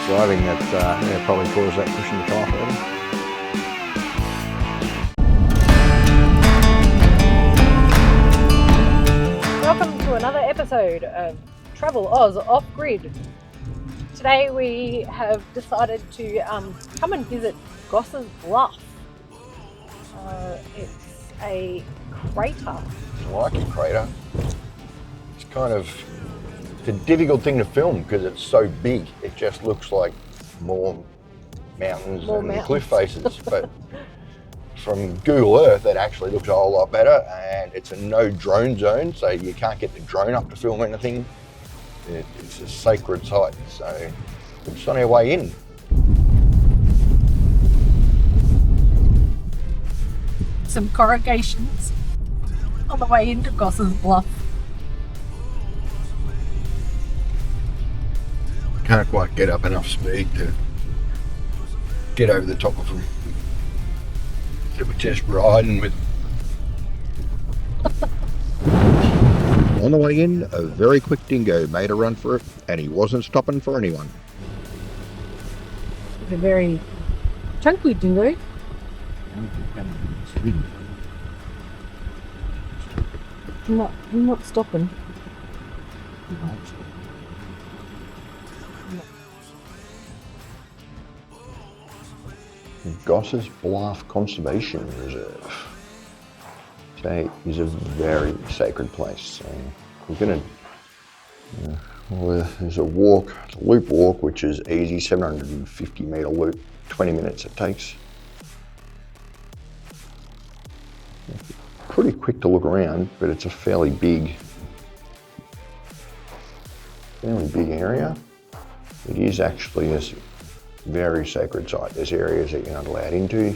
driving that probably caused that push in the tyre further. Welcome to another episode of Travel Oz Off-Grid. Today we have decided to come and visit Gosses Bluff. It's a crater. I like a crater. It's kind of a difficult thing to film because it's so big. It just looks like more mountains and cliff faces. But from Google Earth, it actually looks a whole lot better, and it's a no drone zone, so you can't get the drone up to film anything. It's a sacred site, so we're just on our way in. Some corrugations on the way into Gosses Bluff. Can't quite get up enough speed to get over the top of them. So we're just riding with On the way in, a very quick dingo made a run for it, and he wasn't stopping for anyone. It's a very chunky dingo. I'm not stopping. Gosses Bluff Conservation Reserve. Today is a very sacred place. So we're going to, there's a walk, a loop walk, which is easy, 750 metre loop, 20 minutes it takes. Pretty quick to look around, but it's a fairly big area. It is actually a very sacred site. There's areas that you're not allowed into.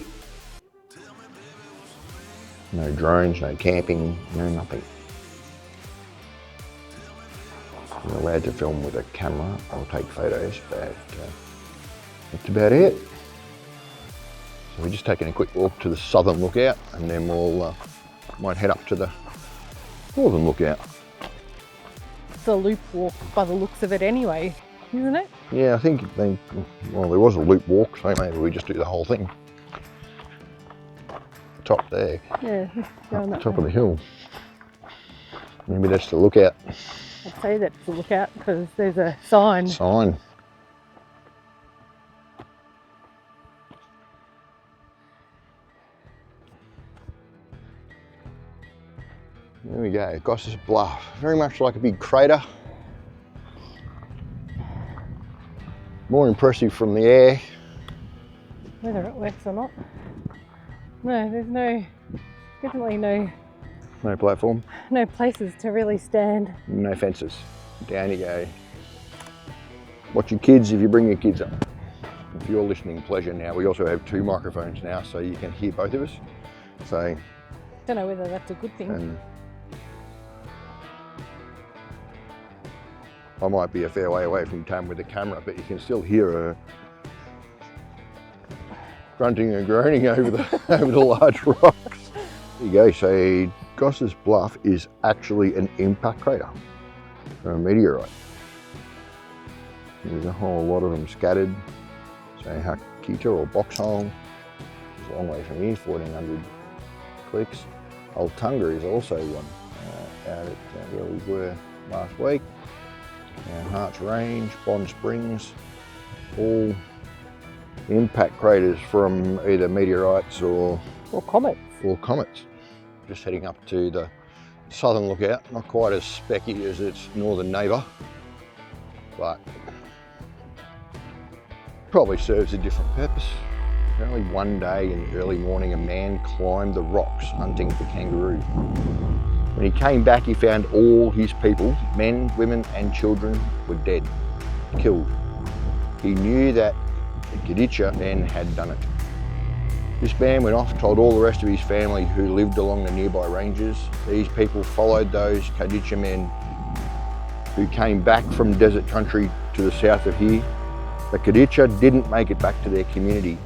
No drones, no camping, no nothing. You're allowed to film with a camera or take photos, but that's about it. So we're just taking a quick walk to the southern lookout, and then we'll might head up to the northern lookout. It's a loop walk by the looks of it anyway, isn't it? Yeah, I think there was a loop walk, so maybe we just do the whole thing. Top there. Yeah, up the top of the hill. Maybe that's the lookout. I'd say that's the lookout because there's a sign. There we go, Gosses Bluff. Very much like a big crater. More impressive from the air. Whether it works or not. No, there's definitely no Platform. No places to really stand. No fences. Down you go. Watch your kids if you bring your kids up. If you're listening, pleasure now. We also have 2 microphones now, so you can hear both of us. So. Don't know whether that's a good thing. And I might be a fair way away from Tam with the camera, but you can still hear her grunting and groaning over the large rocks. There you go. So Gosses Bluff is actually an impact crater from a meteorite. There's a whole lot of them scattered. So Hakita or Boxhole is a long way from here, 1400 clicks. Altunga is also one out at where we were last week. Hart's Range, Bond Springs, all impact craters from either meteorites or comets. Just heading up to the southern lookout, not quite as specky as its northern neighbour, but probably serves a different purpose. Only one day in the early morning, a man climbed the rocks hunting for kangaroo. When he came back, he found all his people, men, women and children, were dead, killed. He knew that the Kaditcha men had done it. This man went off, told all the rest of his family who lived along the nearby ranges. These people followed those Kaditcha men who came back from desert country to the south of here. The Kaditcha didn't make it back to their community.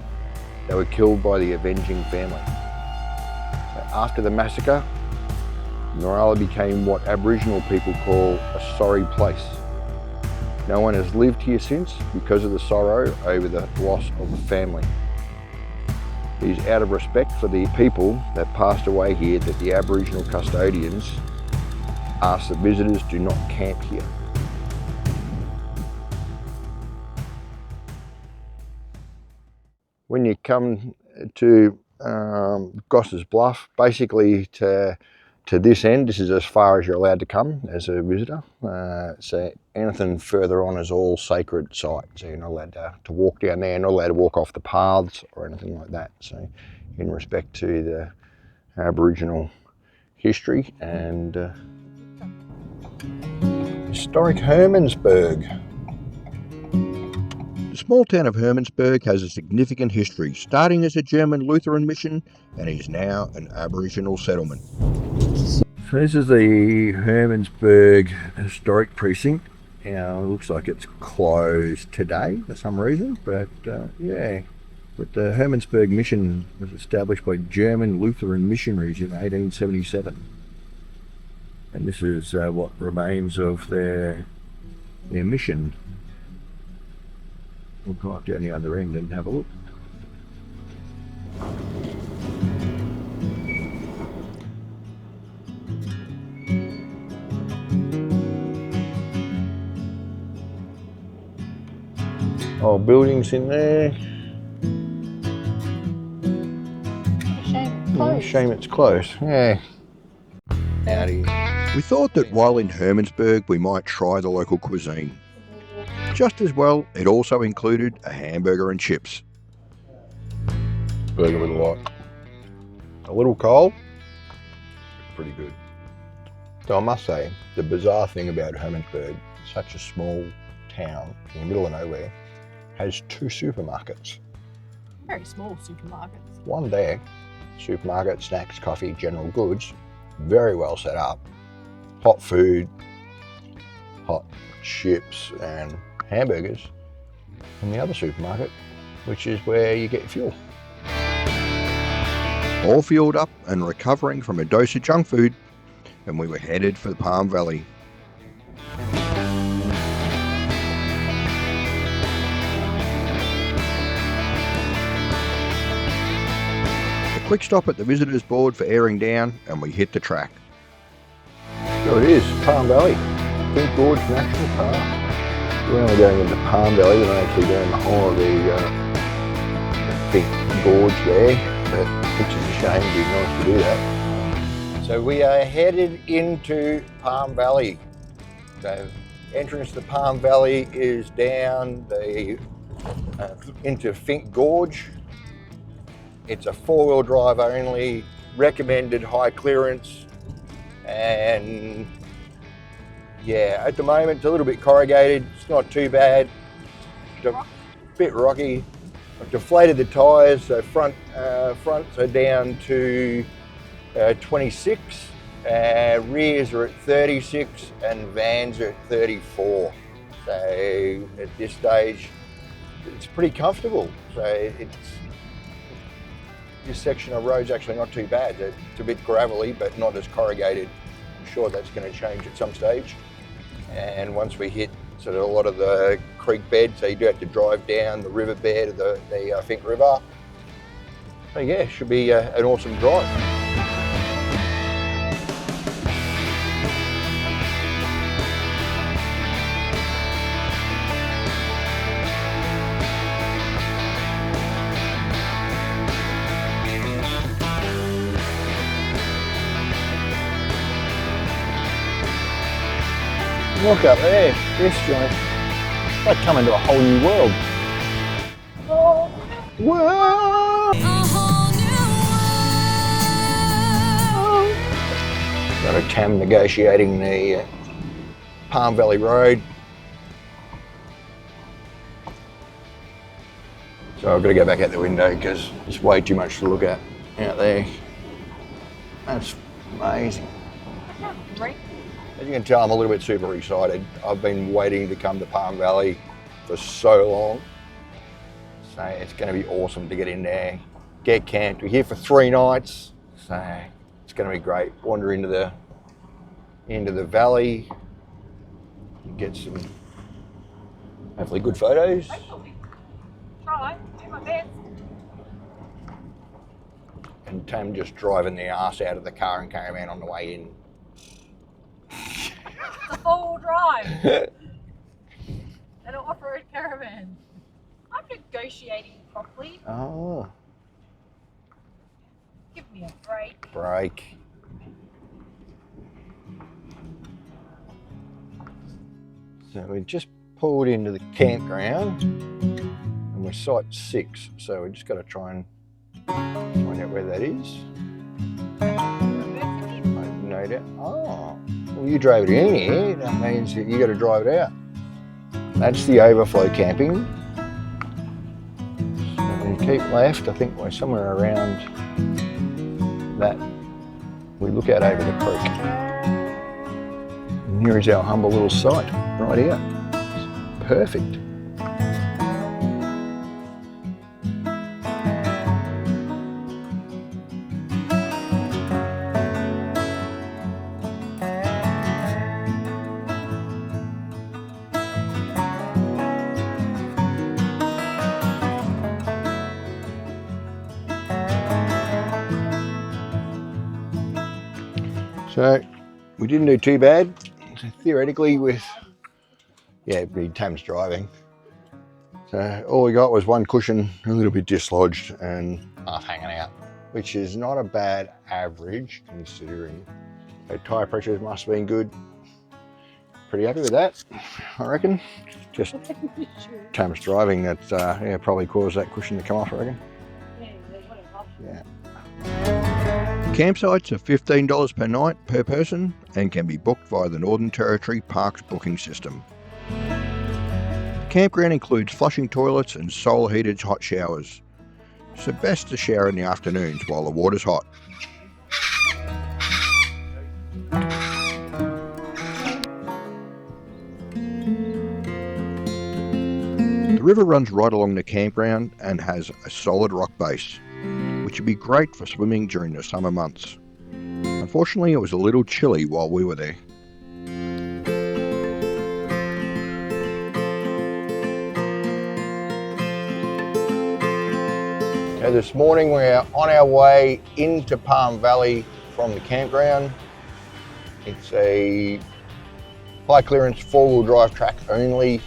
They were killed by the avenging family. So after the massacre, Norala became what Aboriginal people call a sorry place. No one has lived here since because of the sorrow over the loss of the family. It is out of respect for the people that passed away here that the Aboriginal custodians ask that visitors do not camp here. When you come to Gosses Bluff, basically to this end, this is as far as you're allowed to come as a visitor. So anything further on is all sacred site. So you're not allowed to walk down there, not allowed to walk off the paths or anything like that. So in respect to the Aboriginal history and historic Hermannsburg. The small town of Hermannsburg has a significant history, starting as a German Lutheran mission and is now an Aboriginal settlement. So this is the Hermannsburg Historic Precinct. Now, it looks like it's closed today for some reason, but yeah. But the Hermannsburg mission was established by German Lutheran missionaries in 1877. And this is what remains of their mission. We'll go up down the other end and have a look. Old buildings in there. Shame it's closed. Yeah. Howdy. We thought that while in Hermannsburg we might try the local cuisine. Just as well, it also included a hamburger and chips. Burger with a lot. A little cold, pretty good. So I must say, the bizarre thing about Hermannsburg, such a small town in the middle of nowhere, has 2 supermarkets. Very small supermarkets. One there, supermarket, snacks, coffee, general goods, very well set up. Hot food, hot chips and hamburgers. And the other supermarket, which is where you get fuel. All fueled up and recovering from a dose of junk food, and we were headed for the Palm Valley. A quick stop at the visitors board for airing down, and we hit the track. So it is, Palm Valley, Fink Gorge National Park. We're only going into Palm Valley, we're not actually doing the whole of the Fink Gorge there, which is a shame, it'd be nice to do that. So we are headed into Palm Valley. So entrance to Palm Valley is down the into Fink Gorge. It's a 4-wheel drive only, recommended high clearance, and yeah, at the moment it's a little bit corrugated, it's not too bad, it's a bit rocky. I've deflated the tyres, so fronts are down to 26, rears are at 36 and vans are at 34. So at this stage it's pretty comfortable. So this section of road's actually not too bad. It's a bit gravelly but not as corrugated. I'm sure that's going to change at some stage. And once we hit sort of a lot of the creek bed, so you do have to drive down the river bed of the Fink River. So yeah, should be an awesome drive. Look up there, this joint. It's like coming to a whole new world. Oh. Whoa! Got a TAM negotiating the Palm Valley Road. So I've got to go back out the window because there's way too much to look at out there. That's amazing. As you can tell, I'm a little bit super excited. I've been waiting to come to Palm Valley for so long. So it's going to be awesome to get in there, get camped. We're here for 3 nights, so it's going to be great. Wander into the valley, get some Hopefully good photos. Hopefully. Try, do my best. And Tam just driving the arse out of the car and caravan on the way in. It's a four-wheel drive. And an off-road caravan. I'm negotiating properly. Oh. Give me a break. Break. So we just pulled into the campground and we're site 6, so we just got to try and find out where that is. No doubt. Oh, well, you drove it in here. That means that you got to drive it out. That's the overflow camping. So we keep left. I think we're somewhere around that we look out over the creek. And here is our humble little site right here. It's perfect. So we didn't do too bad. So theoretically with, Tam's driving. So all we got was one cushion, a little bit dislodged and half hanging out, which is not a bad average considering the tyre pressures must have been good. Pretty happy with that, I reckon. Just Tam's driving that probably caused that cushion to come off, I reckon. Yeah. Campsites are $15 per night per person and can be booked via the Northern Territory Parks booking system. The campground includes flushing toilets and solar heated hot showers, so best to shower in the afternoons while the water's hot. The river runs right along the campground and has a solid rock base, which would be great for swimming during the summer months. Unfortunately, it was a little chilly while we were there. Okay, this morning we're on our way into Palm Valley from the campground. It's a high clearance 4-wheel drive track only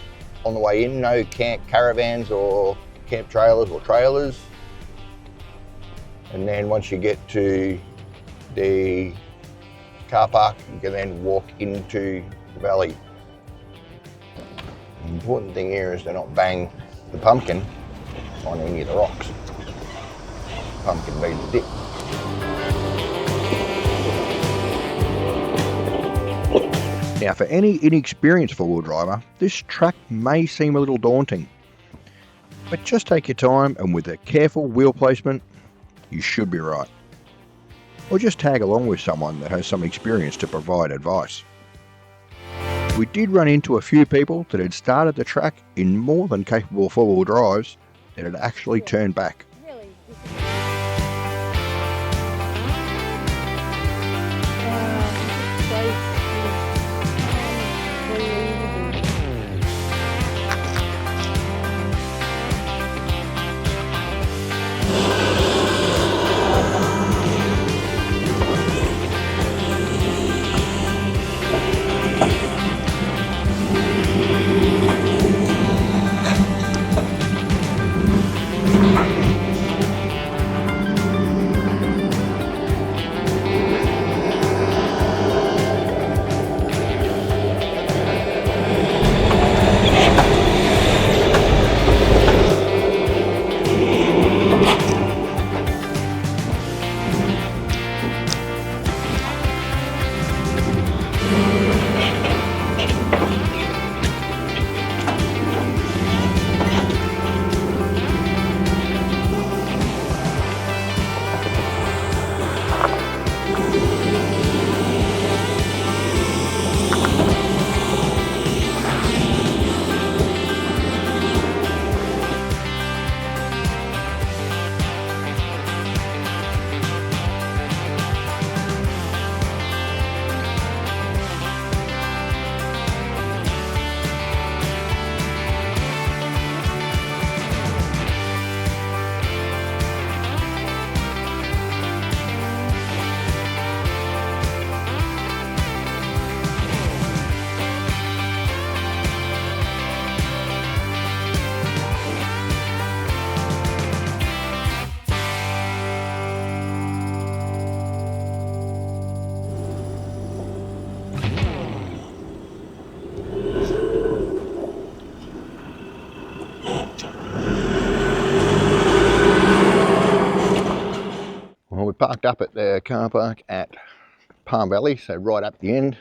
on the way in, no camp caravans or camp trailers or trailers. And then once you get to the car park, you can then walk into the valley. The important thing here is to not bang the pumpkin on any of the rocks. The pumpkin made the dip. Now for any inexperienced 4-wheel driver, this track may seem a little daunting. But just take your time and with a careful wheel placement, you should be right. Or just tag along with someone that has some experience to provide advice. We did run into a few people that had started the track in more than capable 4-wheel drives that had actually turned back. parked up at the car park at Palm Valley, so right up the end,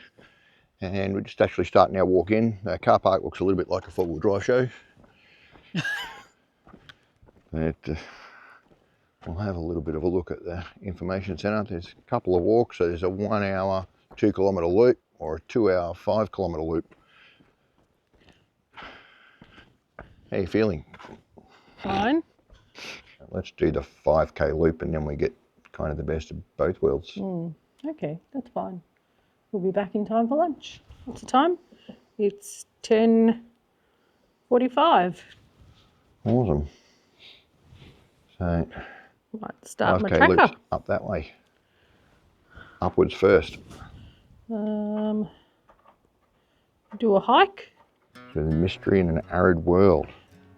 and we're just actually starting our walk in. The car park looks a little bit like a four-wheel drive show. But we'll have a little bit of a look at the information centre. There's a couple of walks, so there's a 1 hour 2 kilometre loop or a 2 hour 5 kilometre loop. How are you feeling? Fine. Let's do the 5k loop and then we get kind of the best of both worlds. Okay, that's fine. We'll be back in time for lunch. What's the time? It's 10:45. Awesome. So Might start my 5k tracker. loops up that way. Upwards first. Do a hike. So the mystery in an arid world.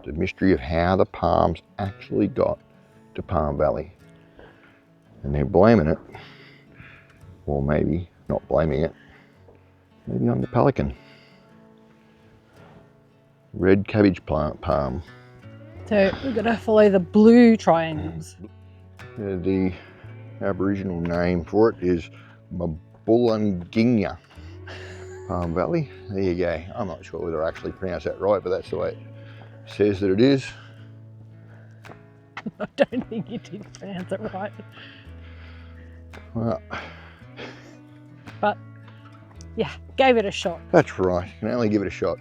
The mystery of how the palms actually got to Palm Valley. And they're blaming it, or maybe not blaming it, maybe on the pelican. Red Cabbage Palm. So we're going to follow the blue triangles. The Aboriginal name for it is Mabulunginya Palm Valley. There you go. I'm not sure whether I actually pronounced that right, but that's the way it says that it is. I don't think you did pronounce it right. Well, but yeah, gave it a shot. that's right. You can only give it a shot.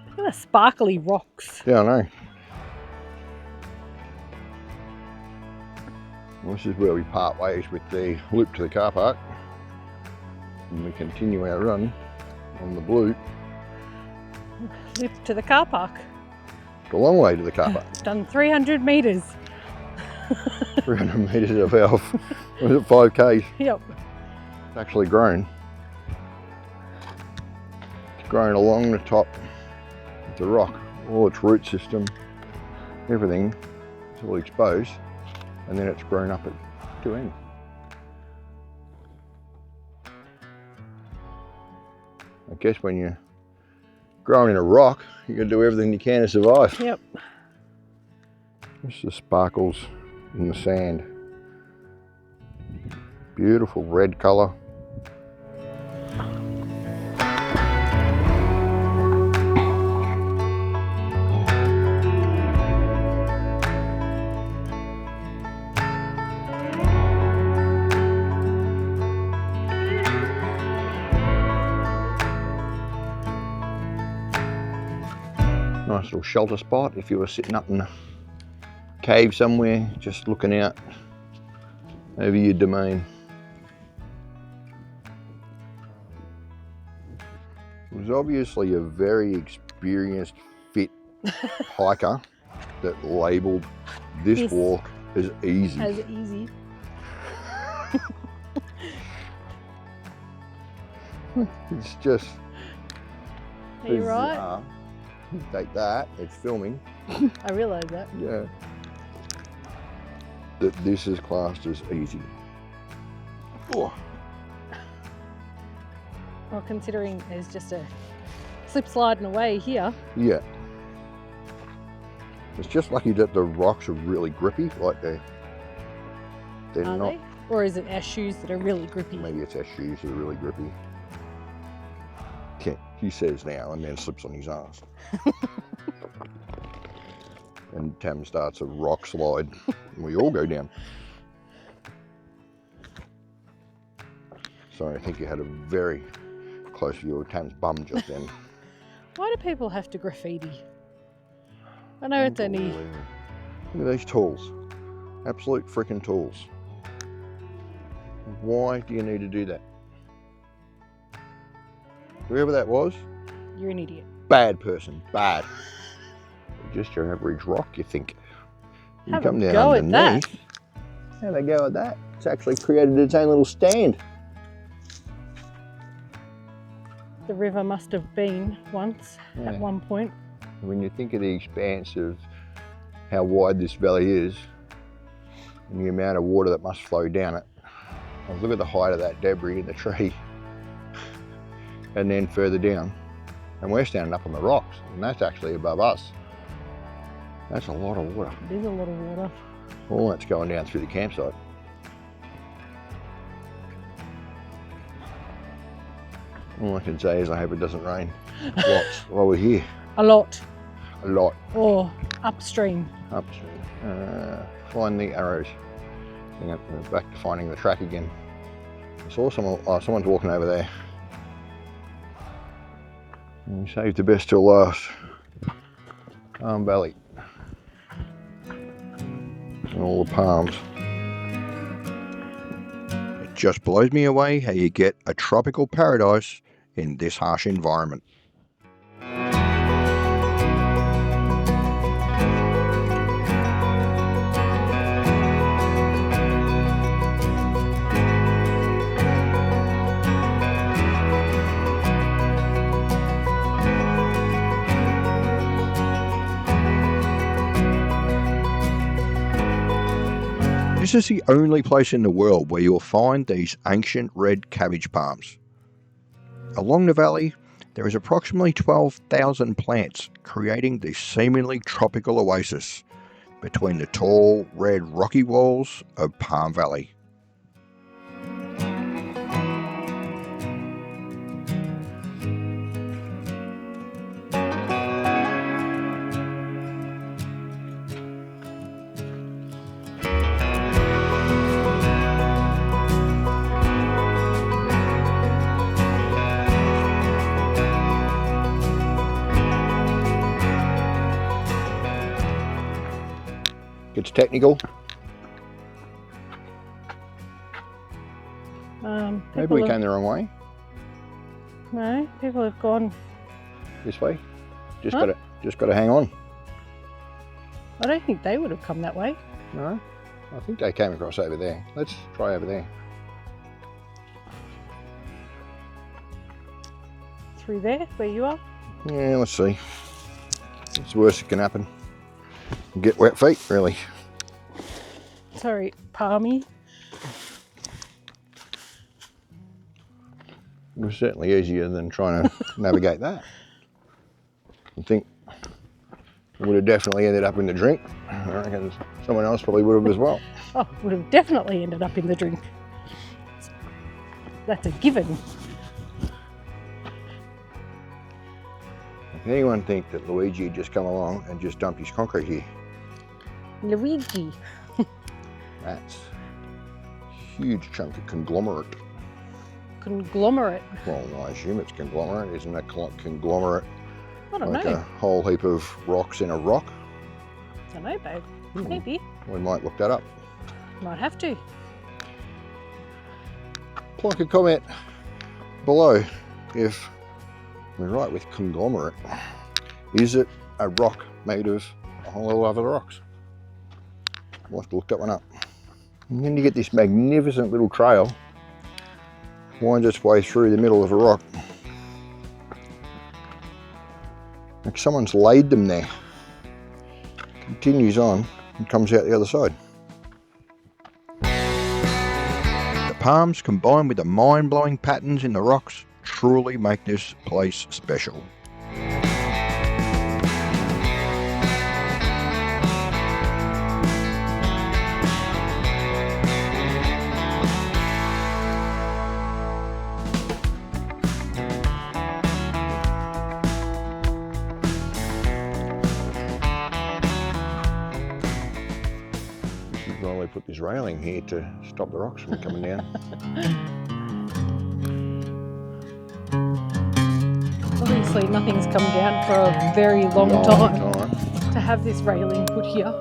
Look at the sparkly rocks. Yeah, I know. Well, this is where we part ways with the loop to the car park. And we continue our run on the blue. Loop to the car park. It's a long way to the car park. Done 300 metres. 300 metres of our, was it 5Ks? Yep. It's actually grown. It's grown along the top of the rock. All its root system, everything, it's all exposed. And then it's grown up at two ends. I guess when you're growing in a rock, you got to do everything you can to survive. Yep. This is the sparkles in the sand. Beautiful red colour. Nice little shelter spot if you were sitting up in a cave somewhere, just looking out over your domain. It was obviously a very experienced, fit hiker that labelled this walk as easy. As easy. It's just... Are you right? Take that, it's filming. I realise that. Yeah. That this is classed as easy. Oh. Well, considering there's just a slip sliding away here. Yeah. It's just lucky that the rocks are really grippy, like they're Are not. they? Or is it our shoes that are really grippy? Maybe it's our shoes that are really grippy. Okay, he says now and then slips on his ass. And Tam starts a rock slide and we all go down. Sorry, I think you had a very close view of Tam's bum just then. Why do people have to graffiti? I know it's only... Look at these tools. Absolute freaking tools. Why do you need to do that? Whoever that was, You're an idiot. bad person, bad. Just your average rock, you think. You Have come a down go at underneath. that. How'd they go at that? It's actually created its own little stand. The river must have been once at one point. When you think of the expanse of how wide this valley is and the amount of water that must flow down it, look at the height of that debris in the tree. And then further down, and we're standing up on the rocks, and that's actually above us. That's a lot of water. It is a lot of water. All that's going down through the campsite. All I can say is I hope it doesn't rain lots while we're here. A lot. A lot. Or upstream. Upstream. Find the arrows. Hang on, we're back to finding the track again. I saw someone's walking over there. And we saved the best till last. Palm Valley. And all the palms. It just blows me away how you get a tropical paradise in this harsh environment. This is the only place in the world where you'll find these ancient red cabbage palms. Along the valley, there is approximately 12,000 plants creating this seemingly tropical oasis between the tall, red rocky walls of Palm Valley. Gets technical. Maybe we came the wrong way. No, people have gone This way. Just gotta hang on. I don't think they would have come that way. No, I think they came across over there. Let's try over there. Through there, where you are. Yeah, let's see. It's the worst that can happen. Get wet feet, really. Sorry, palmy. It was certainly easier than trying to navigate that. I think it would have definitely ended up in the drink. I reckon someone else probably would have as well. Oh, would have definitely ended up in the drink. That's a given. Can anyone think that Luigi had just come along and just dumped his concrete here? Luigi. That's a huge chunk of conglomerate. Conglomerate. Well, I assume it's conglomerate. Isn't that conglomerate I don't like know. a whole heap of rocks in a rock? I don't know, babe. Maybe. We might look that up. Might have to. Plonk a comment below if we're right with conglomerate. Is it a rock made of a whole lot of other rocks? We'll have to look that one up. And then you get this magnificent little trail, winds its way through the middle of a rock. Like someone's laid them there. Continues on and comes out the other side. The palms combined with the mind-blowing patterns in the rocks truly make this place special. Well, we put this railing here to stop the rocks from coming down. Obviously nothing's come down for a very long time to have this railing put here.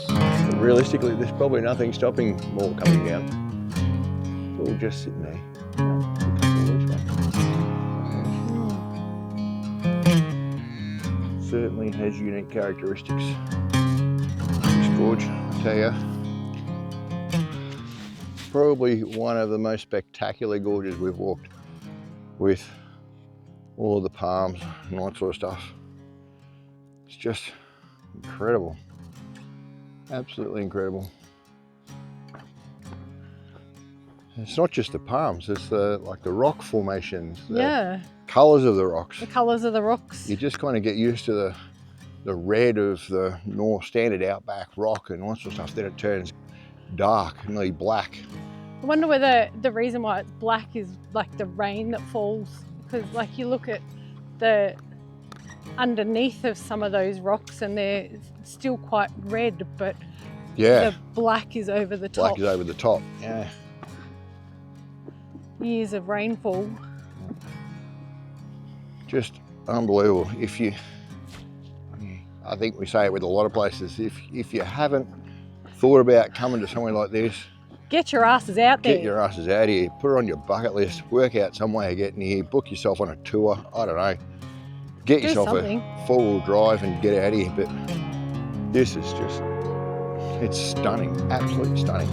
But realistically, there's probably nothing stopping more coming down. It's all just sitting there. Certainly has unique characteristics. This gorge, I tell you. Probably one of the most spectacular gorges we've walked, with all of the palms and all that sort of stuff. It's just incredible. Absolutely incredible. It's not just the palms, it's the rock formations, the colours of the rocks. The colours of the rocks. You just kind of get used to the red of the standard outback rock and all that sort of stuff. Then it turns dark, nearly black. I wonder whether the reason why it's black is like the rain that falls, because like you look at the underneath of some of those rocks and they're still quite red, but yeah, the black is over the top. Black is over the top, yeah. Years of rainfall. Just unbelievable. I think we say it with a lot of places, if you haven't thought about coming to somewhere like this, get your asses out there. Get your asses out here, put it on your bucket list, work out some way of getting here, book yourself on a tour, I don't know. Get yourself a four-wheel drive and get out of here, but this is just, it's stunning, absolutely stunning.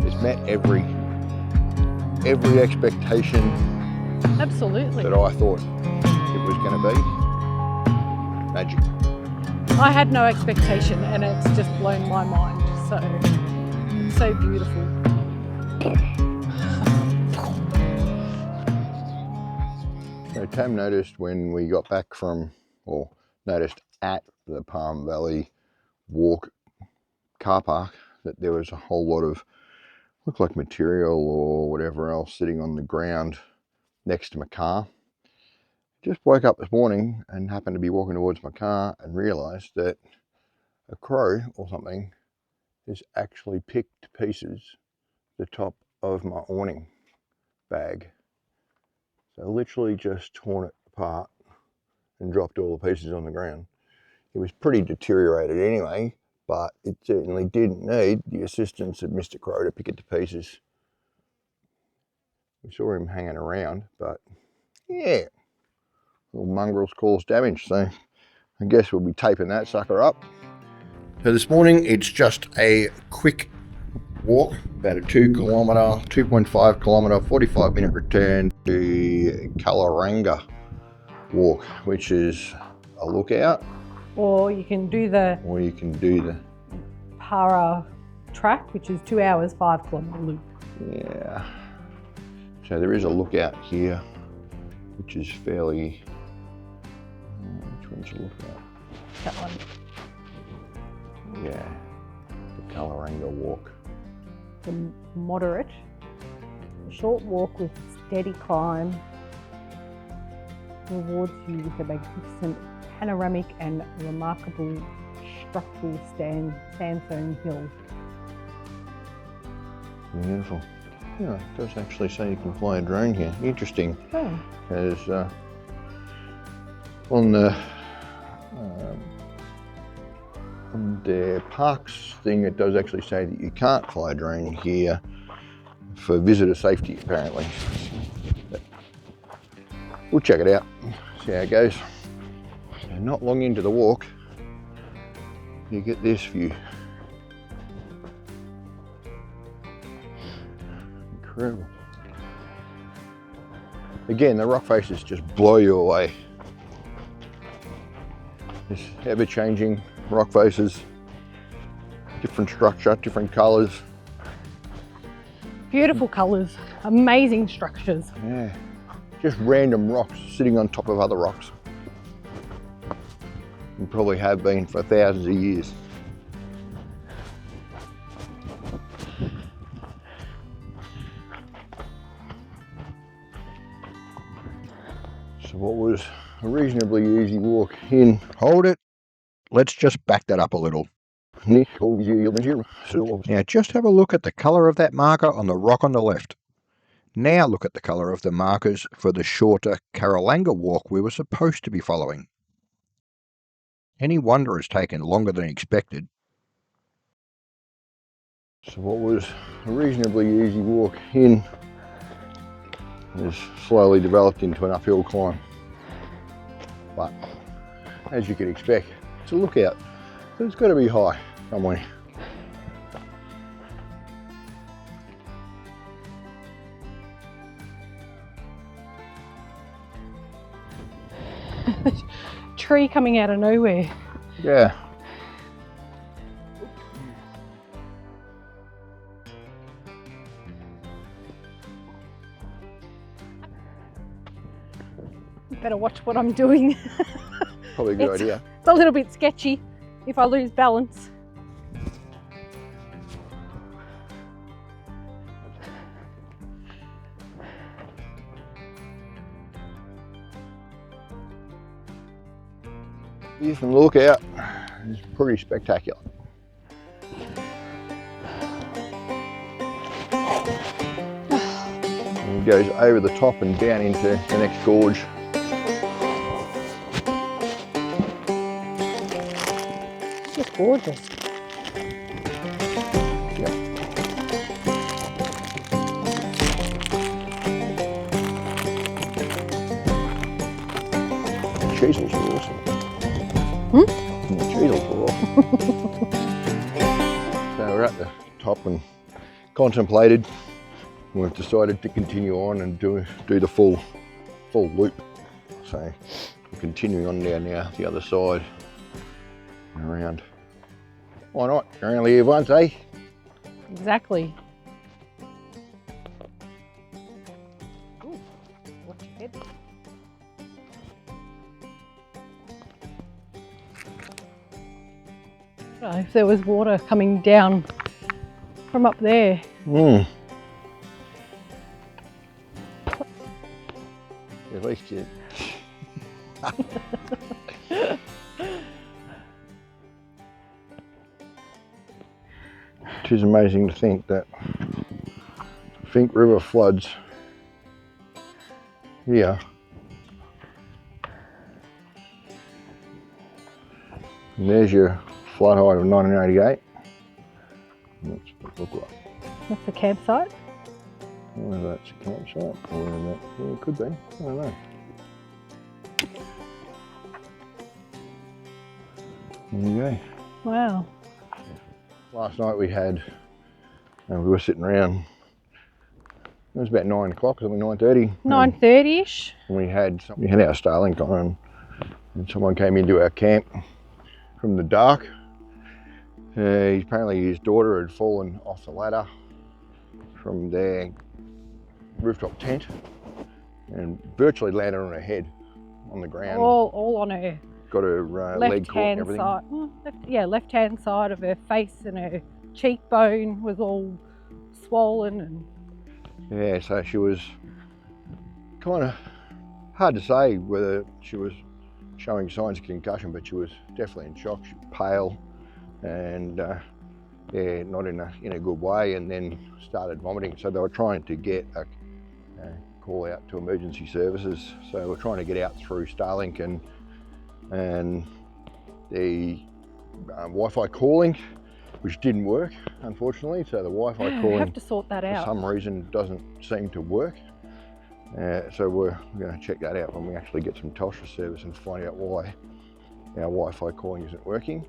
It's met every expectation absolutely that I thought it was going to be. Magic. I had no expectation and it's just blown my mind. So it's so beautiful. So Tam noticed when we got back from, or noticed at the Palm Valley Walk car park, that there was a whole lot of, looked like material or whatever else sitting on the ground next to my car. Just woke up this morning and happened to be walking towards my car and realised that a crow or something has actually picked to pieces the top of my awning bag. So literally just torn it apart and dropped all the pieces on the ground. It was pretty deteriorated anyway, but it certainly didn't need the assistance of Mr. Crow to pick it to pieces. We saw him hanging around, but yeah, little mongrels cause damage, so I guess we'll be taping that sucker up. So this morning it's just a quick walk, about a 2.5 kilometre, 45-minute return to Kalarranga walk, which is a lookout. Or you can do the Para track, which is 2 hours, 5 kilometre loop. Yeah. So there is a lookout here, which is fairly, which one's a lookout? That one. Yeah, the Kalarranga walk. The moderate, a short walk with steady climb rewards you with a magnificent panoramic and remarkable structural sandstone hill. Beautiful. Yeah, it does actually say you can fly a drone here. Interesting. Oh. Because on the parks thing, it does actually say that you can't fly a drone here for visitor safety, apparently. But we'll check it out, see how it goes. And not long into the walk, you get this view. Incredible. Again, the rock faces just blow you away. This ever-changing rock faces, different structure, different colours. Beautiful colours, amazing structures. Yeah, just random rocks sitting on top of other rocks. And probably have been for thousands of years. So what was a reasonably easy walk in, hold it, let's just back that up a little. Now just have a look at the colour of that marker on the rock on the left. Now look at the colour of the markers for the shorter Kalarranga walk we were supposed to be following. Any wonder it's taken longer than expected. So what was a reasonably easy walk in has slowly developed into an uphill climb. But as you can expect, it's a lookout, so it's got to be high somewhere. Tree coming out of nowhere. Yeah. Better watch what I'm doing. Probably a good idea. It's a little bit sketchy if I lose balance. View from the lookout is pretty spectacular. And it goes over the top and down into the next gorge. It's just gorgeous. Yeah. The chisels are awesome. Hmm? The chisels are awesome. So we're at the top and contemplated. We've decided to continue on and do the full loop. So we're continuing on down now the other side and around. Why not? You're only here once, eh? Exactly. Ooh, watch your head. Oh, if there was water coming down from up there. At least you. It is amazing to think that Finke River floods here. And there's your flood height of 1988. What's it look like? That's the campsite. Whether that's a campsite or whether that, yeah, it could be, I don't know. There you go. Wow. Last night we were sitting around, it was about 9 o'clock, something 9:30. 9:30ish. And we had our Starlink on and someone came into our camp from the dark. Apparently his daughter had fallen off the ladder from their rooftop tent and virtually landed on her head on the ground. All on her Got her leg caught and everything. Left-hand side of her face, and her cheekbone was all swollen. And yeah, so she was kind of hard to say whether she was showing signs of concussion, but she was definitely in shock. She was pale and yeah, not in a good way, and then started vomiting. So they were trying to get a call out to emergency services. So we're trying to get out through Starlink and the Wi-Fi calling, which didn't work, unfortunately. So the Wi-Fi calling, have to sort that out. For some reason, doesn't seem to work. So we're going to check that out when we actually get some Telstra service and find out why our Wi-Fi calling isn't working.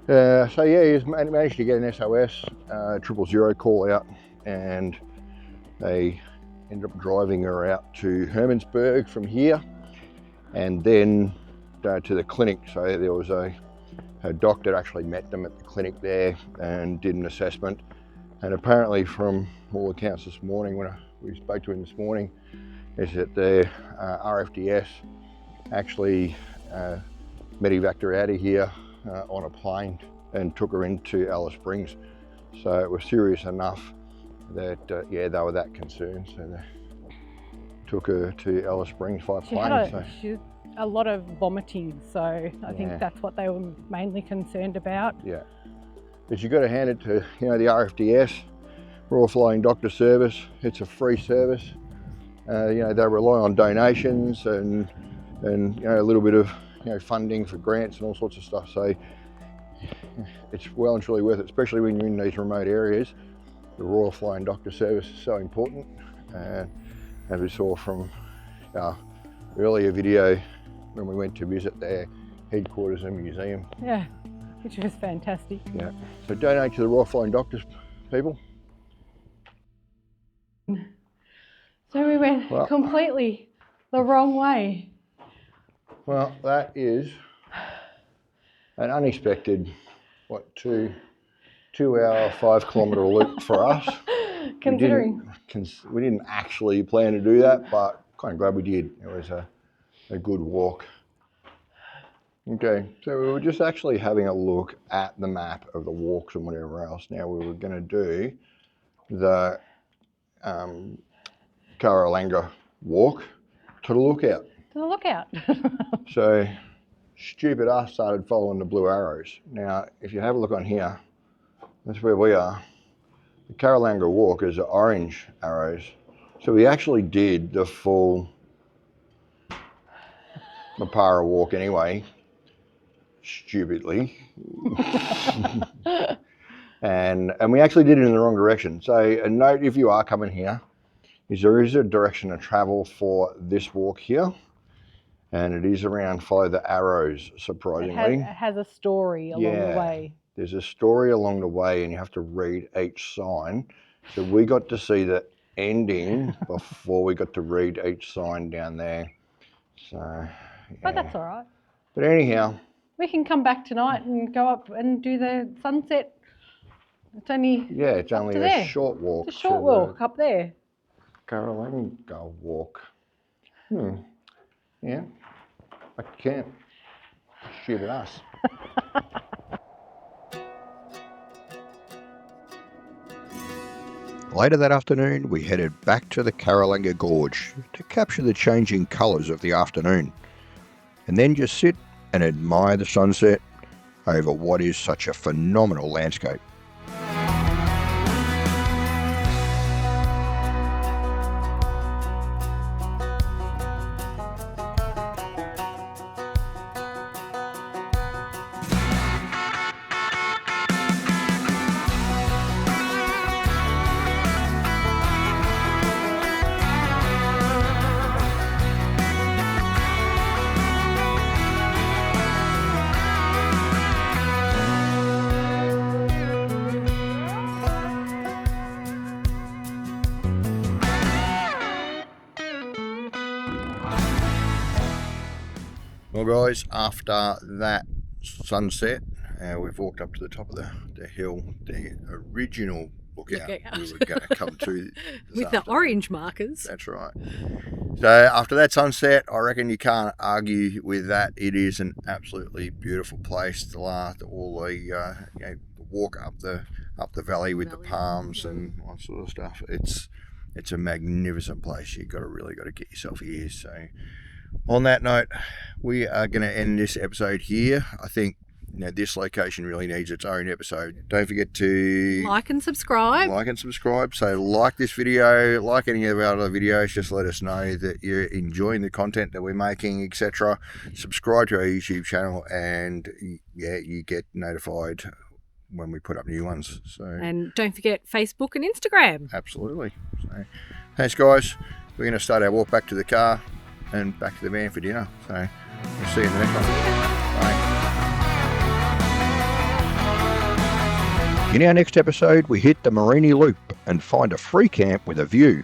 So yeah, he's managed to get an SOS 000 call out, and they ended up driving her out to Hermannsburg from here, and then to the clinic. So there was a doctor actually met them at the clinic there and did an assessment. And apparently, from all accounts this morning, when we spoke to him this morning, is that the RFDS actually medevaced her out of here on a plane and took her into Alice Springs. So it was serious enough that yeah, they were that concerned. So they took her to Alice Springs by plane. She had a lot of vomiting, so I think that's what they were mainly concerned about. Yeah, but you've got to hand it to the RFDS, Royal Flying Doctor Service. It's a free service. They rely on donations and a little bit of funding for grants and all sorts of stuff. So it's well and truly worth it, especially when you're in these remote areas. The Royal Flying Doctor Service is so important. As we saw from our earlier video when we went to visit their headquarters and museum. Yeah, which was fantastic. Yeah, so donate to the Royal Flying Doctors, people. So we went completely the wrong way. Well, that is an unexpected, 2 hour, 5 kilometre loop for us. Considering we didn't actually plan to do that, but kind of glad we did. It was a a good walk. Okay, so we were just actually having a look at the map of the walks and whatever else. Now we were going to do the Kalarranga walk to the lookout. To the lookout. So stupid us started following the blue arrows. Now, if you have a look on here, that's where we are. The Kalarranga walk is the orange arrows. So we actually did the full Mapara walk anyway, stupidly. and we actually did it in the wrong direction. So a note if you are coming here, is there is a direction to travel for this walk here. And it is around follow the arrows, surprisingly. It has a story along the way. There's a story along the way and you have to read each sign. So we got to see the ending before we got to read each sign down there. So, yeah. But that's all right. But anyhow. We can come back tonight and go up and do the sunset. It's only it's only a short walk. It's a short walk up there. Kalarranga walk. Yeah. I can't shoot at us. Later that afternoon, we headed back to the Kalarranga Gorge to capture the changing colours of the afternoon, and then just sit and admire the sunset over what is such a phenomenal landscape. Well guys, after that sunset, we've walked up to the top of the hill, the original lookout we were going to come to with the orange markers. That's right. So after that sunset, I reckon you can't argue with that. It is an absolutely beautiful place. The walk up the valley with the palms and all that sort of stuff. It's a magnificent place. You've really got to get yourself here. So on that note, we are going to end this episode here. I think this location really needs its own episode. Don't forget to like and subscribe. So like this video, like any of our other videos, just let us know that you're enjoying the content that we're making, etc. Subscribe to our YouTube channel and you get notified when we put up new ones. So and don't forget Facebook and Instagram. Absolutely. So thanks guys. We're going to start our walk back to the car and back to the van for dinner. So we'll see you in the next one. Bye. In our next episode, we hit the Marini Loop and find a free camp with a view,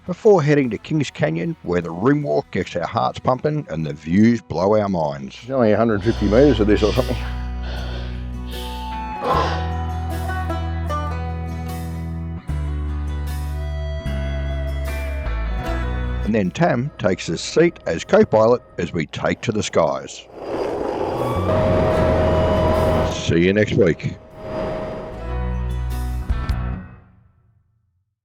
before heading to Kings Canyon, where the rim walk gets our hearts pumping and the views blow our minds. It's only 150 metres of this or something. And then Tam takes his seat as co-pilot as we take to the skies. See you next week.